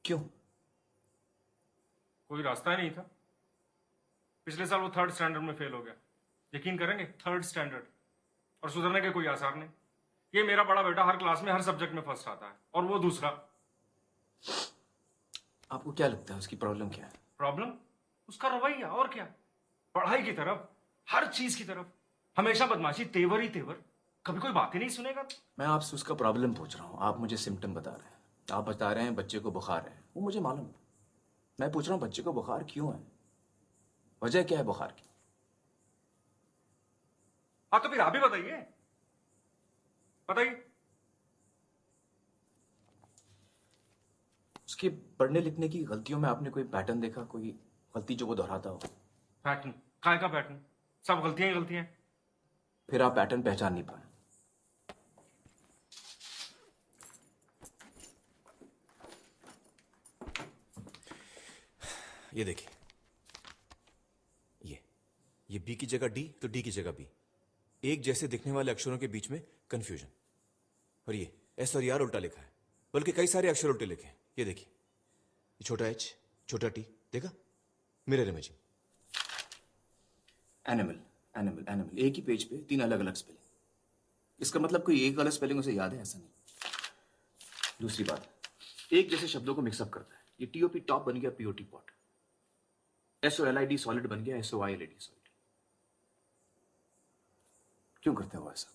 क्यों? कोई रास्ता ही नहीं था। पिछले साल वो 3rd स्टैंडर्ड में फेल हो गया। यकीन करेंगे, 3rd स्टैंडर्ड। और सुधरने के कोई आसार नहीं। ये मेरा बड़ा बेटा हर क्लास में हर सब्जेक्ट में फर्स्ट आता है और वो दूसरा। आपको क्या लगता है उसकी प्रॉब्लम क्या है? प्रॉब्लम उसका रवैया, और क्या। पढ़ाई की तरफ, हर चीज की तरफ हमेशा बदमाशी, तेवर ही तेवर। कभी कोई बात ही नहीं सुनेगा। मैं आपसे उसका प्रॉब्लम पूछ रहा हूँ, आप मुझे सिम्टम बता रहे हैं। आप बता रहे हैं बच्चे को बुखार है, वो मुझे मालूम है। मैं पूछ रहा हूँ बच्चे को बुखार क्यों है, वजह क्या है बुखार की? हाँ तो फिर आप ही बताइए, बताइए। उसके पढ़ने लिखने की गलतियों में आपने कोई पैटर्न देखा, कोई गलती जो वो दोहराता हो? पैटर्न? काय का पैटर्न? सब गलतियां ही गलतियां हैं। फिर आप पैटर्न पहचान नहीं पाए। ये देखिए, ये बी की जगह डी तो डी की जगह बी। एक जैसे दिखने वाले अक्षरों के बीच में कंफ्यूजन। और ये एस और आर उल्टा लिखा है, बल्कि कई सारे अक्षर उल्टे लिखे हैं। ये देखिए, ये छोटा एच, छोटा टी, देखा? Mirror imaging. Animal, animal, animal, एक ही पेज पे 3 अलग अलग स्पेलिंग। इसका मतलब कोई एक गलत स्पेलिंग उसे याद है, ऐसा नहीं। दूसरी बात, एक जैसे शब्दों को मिक्सअप करता है। ये टीओपी टॉप बन गया पीओटी पॉट, SOLID सॉलिड बन गया SOILD सॉलिड। क्यों करते हो ऐसा?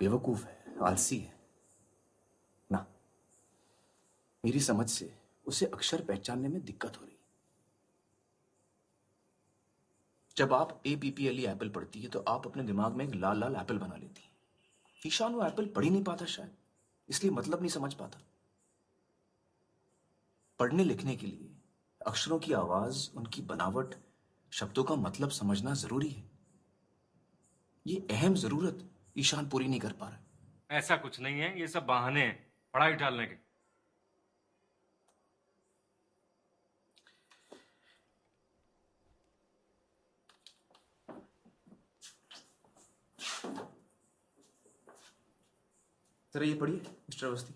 बेवकूफ है, आलसी है ना। मेरी समझ से उसे अक्षर पहचानने में दिक्कत हो रही है। जब आप APPLE एप्पल पढ़ती है तो आप अपने दिमाग में एक लाल लाल एप्पल बना लेती है। ईशान वो एप्पल पढ़ ही नहीं पाता, शायद इसलिए मतलब नहीं समझ पाता। पढ़ने लिखने के लिए अक्षरों की आवाज, उनकी बनावट, शब्दों का मतलब समझना जरूरी है। ये अहम जरूरत ईशान पूरी नहीं कर पा रहा। ऐसा कुछ नहीं है, ये सब बहाने हैं पढ़ाई टालने के। जरा ये पढ़िए मिस्टर अवस्थी।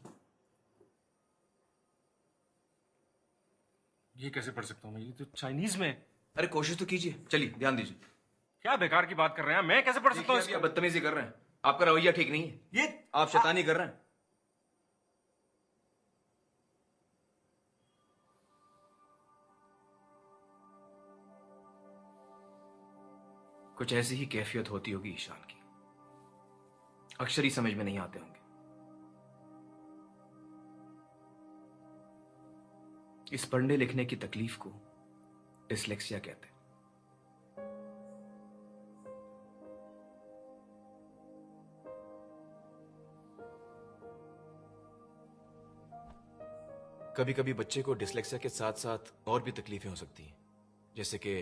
ये कैसे पढ़ सकता हूँ मैं? ये तो चाइनीज में है। अरे कोशिश तो कीजिए, चलिए ध्यान दीजिए। क्या बेकार की बात कर रहे हैं, मैं कैसे पढ़ सकता देखिए हूँ अभी आप इसको? बदतमीजी कर रहे हैं, आपका रवैया ठीक नहीं है, ये आप शैतानी कर रहे हैं। कुछ ऐसी ही कैफियत होती होगी ईशान की, अक्षर ही समझ में नहीं आते होंगे। इस पढ़ने लिखने की तकलीफ को डिसलेक्सिया कहते हैं। कभी कभी बच्चे को डिसलेक्सिया के साथ साथ और भी तकलीफें हो सकती हैं, जैसे कि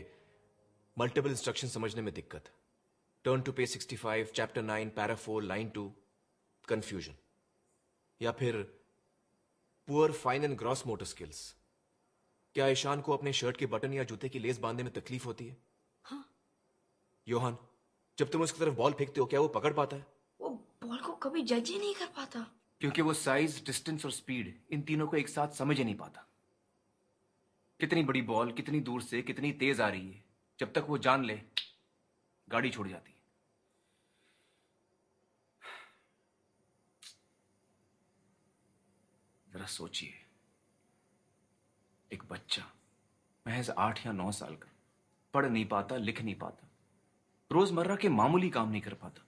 मल्टीपल इंस्ट्रक्शन समझने में दिक्कत, turn to page 65, chapter 9, para 4, line 2, confusion, या फिर poor fine and gross motor skills. क्या ईशान को अपने शर्ट के बटन या जूते की लेस बांधने में तकलीफ होती है? हाँ। योहान, जब तुम उसकी तरफ बॉल फेंकते हो क्या वो पकड़ पाता है? वो बॉल को कभी जज ही नहीं कर पाता। क्योंकि वो साइज, डिस्टेंस और स्पीड, इन तीनों को एक साथ समझ ही नहीं पाता। कितनी बड़ी बॉल कितनी दूर से कितनी तेज आ रही है, जब तक वो जान ले, गाड़ी छूट जाती है। जरा सोचिए, एक बच्चा महज 8 या 9 साल का, पढ़ नहीं पाता, लिख नहीं पाता, रोजमर्रा के मामूली काम नहीं कर पाता,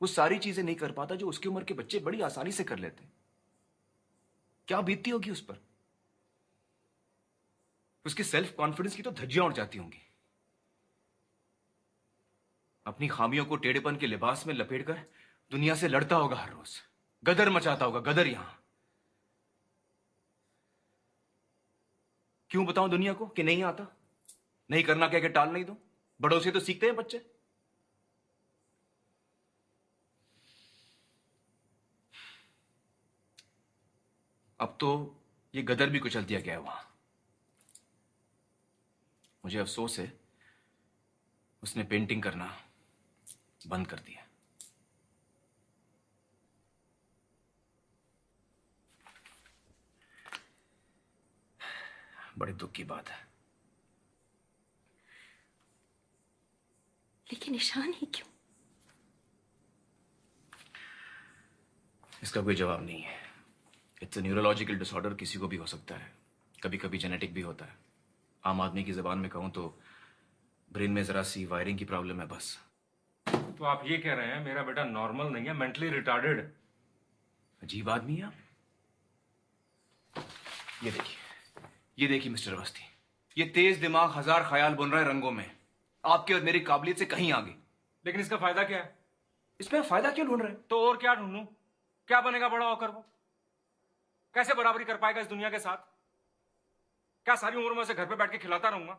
वो सारी चीजें नहीं कर पाता जो उसकी उम्र के बच्चे बड़ी आसानी से कर लेते हैं। क्या बीतती होगी उस पर? उसके सेल्फ कॉन्फिडेंस की तो धज्जियां उड़ जाती होंगी। अपनी खामियों को टेढ़ेपन के लिबास में लपेटकर दुनिया से लड़ता होगा हर रोज, गदर मचाता होगा, गदर। यहां क्यों बताऊं दुनिया को कि नहीं आता, नहीं करना क्या कि टाल नहीं दो? बड़ों से तो सीखते हैं बच्चे। अब तो ये गदर भी कुचल दिया गया है वहां। मुझे अफसोस है, उसने पेंटिंग करना बंद कर दिया। बड़े दुख की बात है। लेकिन ईशान ही क्यों? इसका कोई जवाब नहीं है। इट्स अ न्यूरोलॉजिकल डिसऑर्डर, किसी को भी हो सकता है, कभी कभी जेनेटिक भी होता है। आम आदमी की जबान में कहूं तो ब्रेन में जरा सी वायरिंग की प्रॉब्लम है बस। तो आप ये कह रहे हैं मेरा बेटा नॉर्मल नहीं है, मेंटली रिटार्डेड? अजीब आदमी है आप। ये देखिए मिस्टर अवस्थी, ये तेज दिमाग हजार ख्याल बुन रहा है रंगों में, आपके और मेरी काबिलियत से कहीं आगे। लेकिन इसका फायदा क्या है? इसमें फायदा क्यों ढूंढ रहे हैं? तो और क्या ढूंढूं? क्या बनेगा बड़ा होकर वो? कैसे बराबरी कर पाएगा इस दुनिया के साथ? क्या सारी उम्र में उसे घर पे बैठ के खिलाता रहूंगा?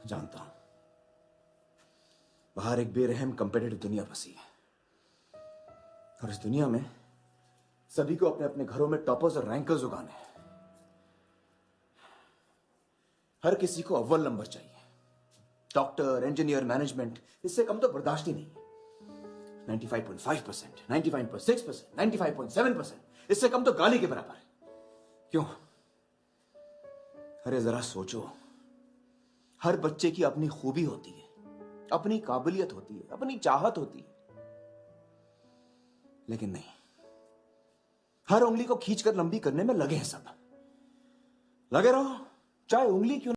जानता हूं बाहर एक बेरहम कंपेटिटिव दुनिया बसी है, और इस दुनिया में सभी को अपने अपने घरों में टॉपर्स और रैंकर्स उगाने हैं। हर किसी को अव्वल नंबर चाहिए। डॉक्टर, इंजीनियर, मैनेजमेंट, इससे कम तो बर्दाश्त ही नहीं है। 95.5%, 95.6%, 95.7%, इससे कम तो गाली के बराबर है। क्यों? अरे जरा सोचो, हर बच्चे की अपनी खूबी होती है, अपनी काबिलियत होती है, अपनी चाहत होती है, लेकिन नहीं, हर उंगली को खींचकर लंबी करने में लगे हैं सब। लगे रहो, चाहे उंगली क्यों